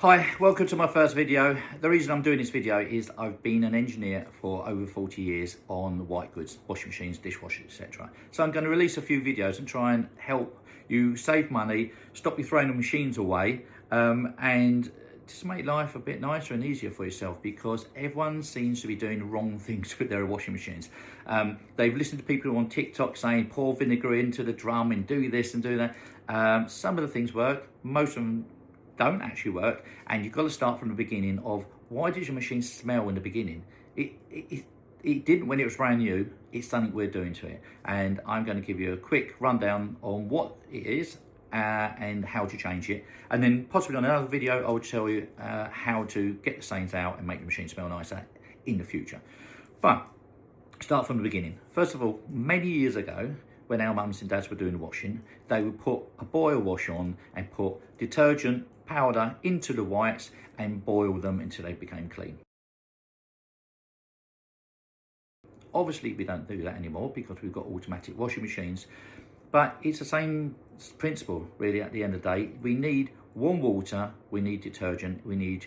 Hi, welcome to my first video. The reason I'm doing this video is I've been an engineer for over 40 years on white goods, washing machines, dishwashers, etc. So I'm going to release a few videos and try and help you save money, stop you throwing the machines away, and just make life a bit nicer and easier for yourself, because everyone seems to be doing the wrong things with their washing machines. They've listened to people on TikTok saying pour vinegar into the drum and do this and do that. Some of the things work, most of them don't actually work, and you've got to start from the beginning of why does your machine smell in the beginning? It didn't when it was brand new. It's something we're doing to it, and I'm going to give you a quick rundown on what it is and how to change it, and then possibly on another video I will tell you how to get the stains out and make the machine smell nicer in the future. But start from the beginning. First of all, many years ago, when our mums and dads were doing the washing, they would put a boil wash on and put detergent powder into the whites and boil them until they became clean. Obviously we don't do that anymore because we've got automatic washing machines, but it's the same principle really. At the end of the day, we need warm water, we need detergent, we need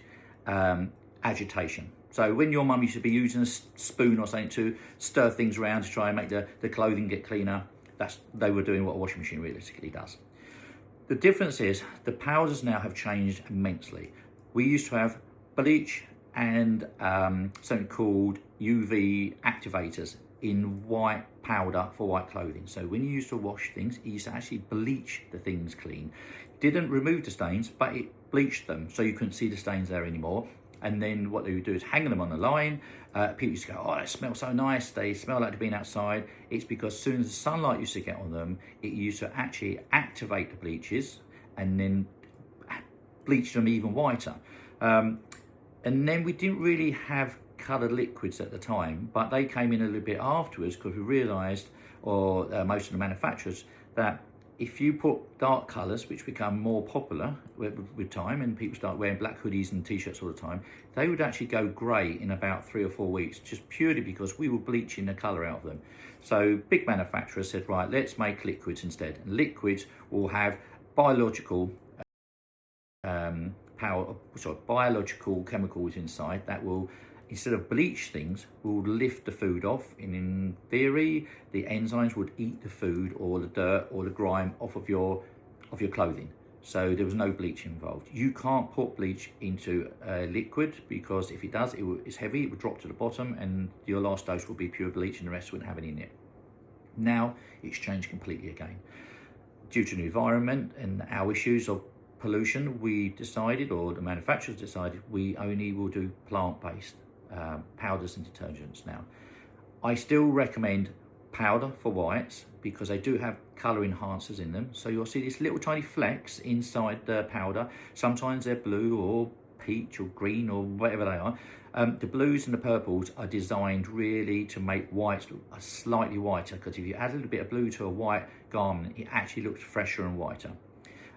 agitation. So when your mum used to be using a spoon or something to stir things around to try and make the clothing get cleaner, they were doing what a washing machine realistically does. The difference is the powders now have changed immensely. We used to have bleach and something called UV activators in white powder for white clothing. So when you used to wash things, you used to actually bleach the things clean. Didn't remove the stains, but it bleached them so you couldn't see the stains there anymore. And then what they would do is hang them on the line. People used to go, oh, they smell so nice. They smell like they've been outside. It's because as soon as the sunlight used to get on them, it used to actually activate the bleaches and then bleach them even whiter. And then we didn't really have coloured liquids at the time, but they came in a little bit afterwards because we realised, or most of the manufacturers, that if you put dark colours, which become more popular with time, and people start wearing black hoodies and t-shirts all the time, they would actually go grey in about 3 or 4 weeks, just purely because we were bleaching the colour out of them. So big manufacturers said, right, let's make liquids instead. And liquids will have biological biological chemicals inside that will, instead of bleach things, will lift the food off. And in theory, the enzymes would eat the food or the dirt or the grime off of your clothing. So there was no bleach involved. You can't put bleach into a liquid because if it does, it's heavy, it would drop to the bottom and your last dose will be pure bleach and the rest wouldn't have any in it. Now it's changed completely again. Due to the environment and our issues of pollution, we decided, or the manufacturers decided, we only will do plant-based powders and detergents now. I still recommend powder for whites because they do have colour enhancers in them. So you'll see these little tiny flecks inside the powder. Sometimes they're blue or peach or green or whatever they are. The blues and the purples are designed really to make whites look slightly whiter, because if you add a little bit of blue to a white garment, it actually looks fresher and whiter.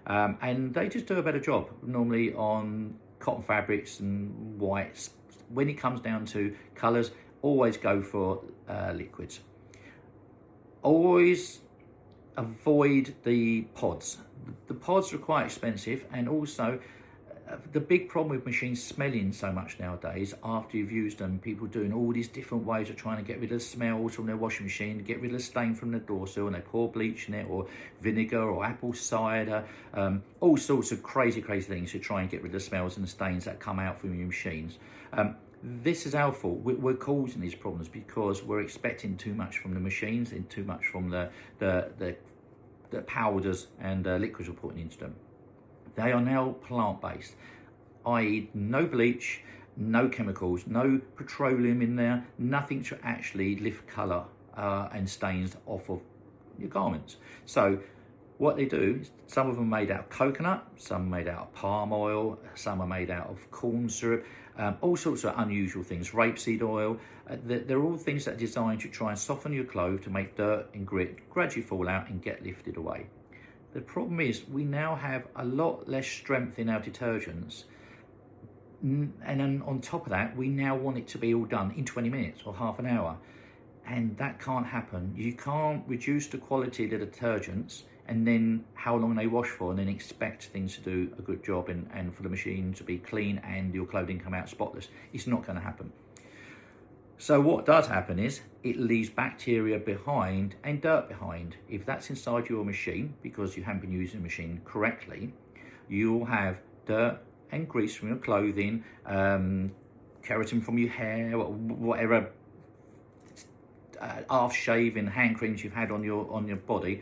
And they just do a better job normally on cotton fabrics and whites. When it comes down to colours, always go for liquids. Always avoid the pods. The pods are quite expensive, and also the big problem with machines smelling so much nowadays, after you've used them, people doing all these different ways of trying to get rid of smells from their washing machine, get rid of the stain from the door sill, and they pour bleach in it, or vinegar, or apple cider, all sorts of crazy things to try and get rid of the smells and the stains that come out from your machines. This is our fault. We're causing these problems because we're expecting too much from the machines and too much from the powders and liquids we're putting into them. They are now plant-based, i.e. no bleach, no chemicals, no petroleum in there, nothing to actually lift colour and stains off of your garments. So what they do, some of them are made out of coconut, some are made out of palm oil, some are made out of corn syrup, all sorts of unusual things, rapeseed oil. They're all things that are designed to try and soften your clothes to make dirt and grit gradually fall out and get lifted away. The problem is we now have a lot less strength in our detergents, and then on top of that, we now want it to be all done in 20 minutes or half an hour, and that can't happen. You can't reduce the quality of the detergents and then how long they wash for, and then expect things to do a good job and for the machine to be clean and your clothing come out spotless. It's not going to happen. So what does happen is it leaves bacteria behind and dirt behind. If that's inside your machine, because you haven't been using the machine correctly, you'll have dirt and grease from your clothing, keratin from your hair, whatever after-shaving hand creams you've had on your body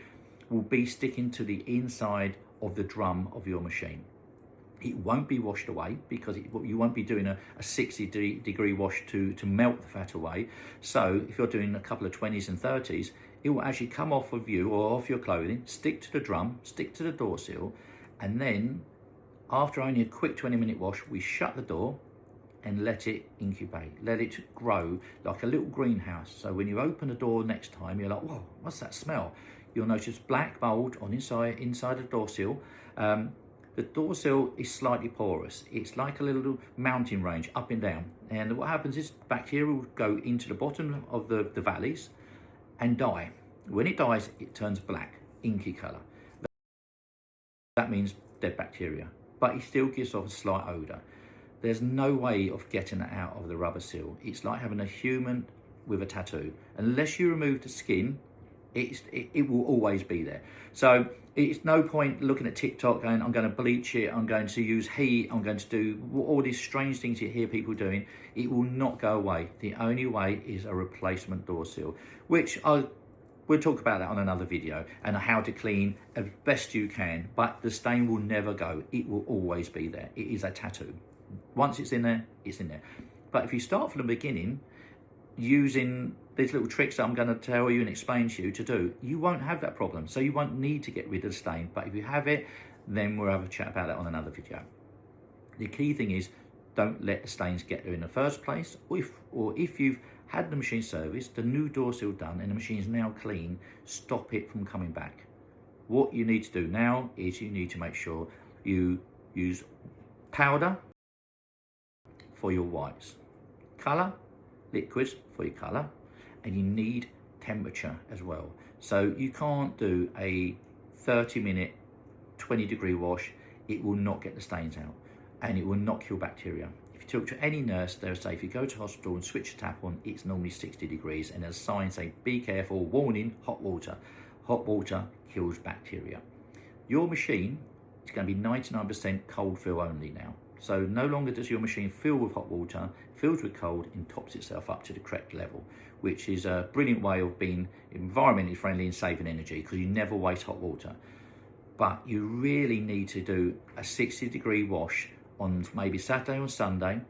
will be sticking to the inside of the drum of your machine. It won't be washed away because you won't be doing a 60-degree wash to melt the fat away. So if you're doing a couple of 20s and 30s, it will actually come off of you or off your clothing, stick to the drum, stick to the door sill, and then after only a quick 20-minute wash, we shut the door and let it incubate, let it grow like a little greenhouse. So when you open the door next time, you're like, whoa, what's that smell? You'll notice black mold on inside the door sill. The door sill is slightly porous. It's like a little mountain range up and down. And what happens is bacteria will go into the bottom of the valleys and die. When it dies, it turns black, inky color. That means dead bacteria, but it still gives off a slight odor. There's no way of getting it out of the rubber seal. It's like having a human with a tattoo. Unless you remove the skin, it will always be there. So it's no point looking at TikTok going, I'm going to bleach it, I'm going to use heat, I'm going to do all these strange things you hear people doing. It will not go away. The only way is a replacement door seal, which we'll talk about that on another video, and how to clean as best you can, but the stain will never go. It will always be there. It is a tattoo. Once it's in there, it's in there. But if you start from the beginning, using these little tricks that I'm going to tell you and explain to you to do, you won't have that problem. So you won't need to get rid of the stain. But if you have it, then we'll have a chat about that on another video. The key thing is don't let the stains get there in the first place. Or if you've had the machine serviced, the new door seal done, and the machine is now clean, stop it from coming back. What you need to do now is you need to make sure you use powder for your whites, colour, liquids for your colour, and you need temperature as well. So you can't do a 30-minute 20-degree wash. It will not get the stains out and it will not kill bacteria. If you talk to any nurse, they'll say if you go to hospital and switch the tap on, it's normally 60 degrees, and there's signs saying be careful, warning, hot water. Hot water kills bacteria. Your machine is going to be 99% cold fill only now. So no longer does your machine fill with hot water, fills with cold and tops itself up to the correct level, which is a brilliant way of being environmentally friendly and saving energy, because you never waste hot water. But you really need to do a 60-degree wash on maybe Saturday or Sunday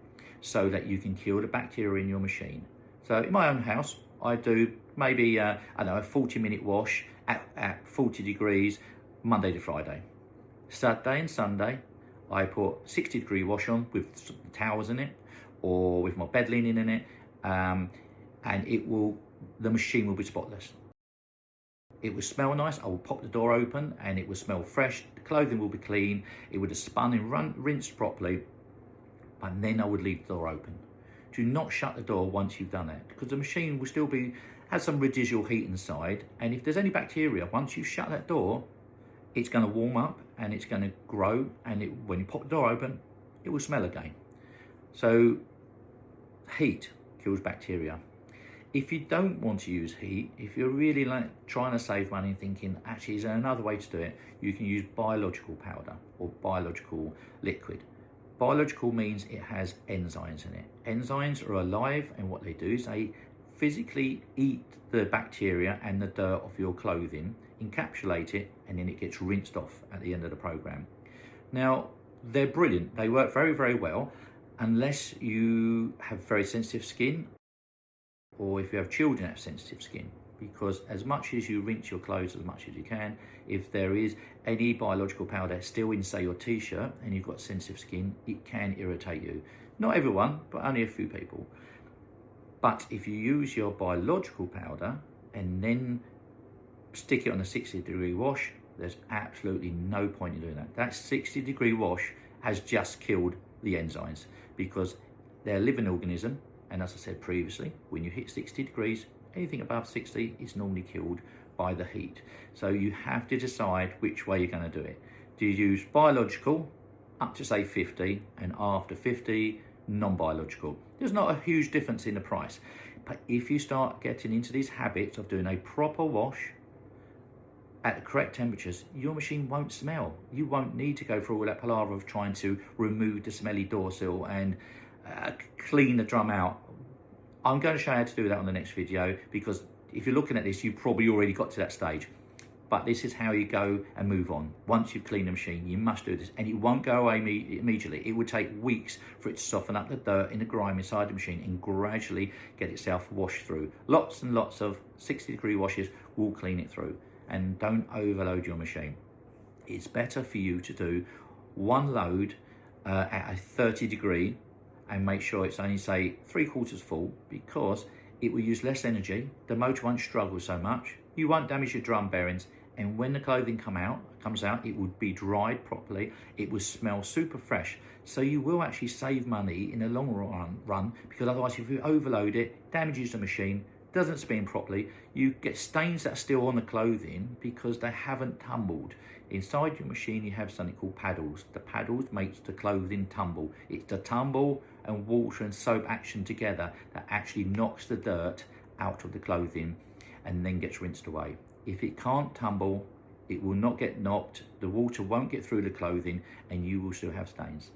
so that you can kill the bacteria in your machine. So in my own house, I do maybe, a 40-minute wash at 40 degrees, Monday to Friday. Saturday and Sunday, I put 60-degree wash on with towels in it or with my bed linen in it, and the machine will be spotless. It will smell nice. I will pop the door open and it will smell fresh. The clothing will be clean. It would have spun and rinsed properly, but then I would leave the door open. Do not shut the door once you've done it, because the machine will still have some residual heat inside, and if there's any bacteria, once you shut that door, it's going to warm up and it's going to grow, and when you pop the door open, it will smell again. So heat kills bacteria. If you don't want to use heat, if you're really trying to save money and thinking, actually, is there another way to do it? You can use biological powder or biological liquid. Biological means it has enzymes in it. Enzymes are alive, and what they do is they physically eat the bacteria and the dirt of your clothing, encapsulate it, and then it gets rinsed off at the end of the program. Now, they're brilliant. They work very, very well, unless you have very sensitive skin, or if you have children that have sensitive skin, because as much as you rinse your clothes as much as you can, if there is any biological powder still in, say, your t-shirt, and you've got sensitive skin, it can irritate you. Not everyone, but only a few people. But if you use your biological powder and then stick it on a 60-degree wash, there's absolutely no point in doing that. That 60-degree wash has just killed the enzymes, because they're a living organism. And as I said previously, when you hit 60 degrees, anything above 60 is normally killed by the heat. So you have to decide which way you're going to do it. Do you use biological up to say 50, and after 50 non-biological? There's not a huge difference in the price, but if you start getting into these habits of doing a proper wash at the correct temperatures, your machine won't smell. You won't need to go through all that palaver of trying to remove the smelly door sill and clean the drum out. I'm going to show you how to do that on the next video, because if you're looking at this, you've probably already got to that stage. But this is how you go and move on. Once you've cleaned the machine, you must do this, and it won't go away immediately. It would take weeks for it to soften up the dirt in the grime inside the machine and gradually get itself washed through. Lots and lots of 60-degree washes will clean it through. And don't overload your machine. It's better for you to do one load at a 30-degree and make sure it's only, say, 3/4 full, because it will use less energy, the motor won't struggle so much, you won't damage your drum bearings, and when the clothing comes out, it will be dried properly, it will smell super fresh. So you will actually save money in the long run, because otherwise if you overload it, damages the machine, doesn't spin properly, you get stains that are still on the clothing because they haven't tumbled. Inside your machine you have something called paddles. The paddles makes the clothing tumble. It's the tumble and water and soap action together that actually knocks the dirt out of the clothing and then gets rinsed away. If it can't tumble, it will not get knocked, the water won't get through the clothing, and you will still have stains.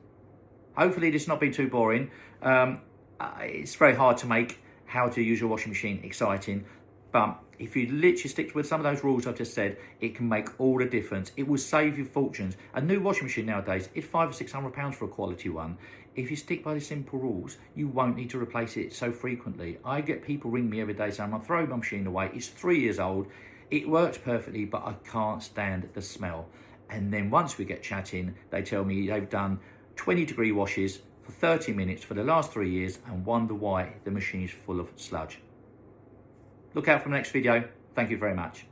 Hopefully this has not been too boring. It's very hard to make how to use your washing machine exciting, but if you literally stick with some of those rules I've just said, it can make all the difference. It will save you fortunes. A new washing machine nowadays is £500 or £600 for a quality one. If you stick by the simple rules, you won't need to replace it so frequently. I get people ring me every day saying, I'm throwing my machine away, it's 3 years old, it works perfectly, but I can't stand the smell. And then once we get chatting, they tell me they've done 20-degree washes for 30 minutes for the last 3 years and wonder why the machine is full of sludge. Look out for the next video. Thank you very much.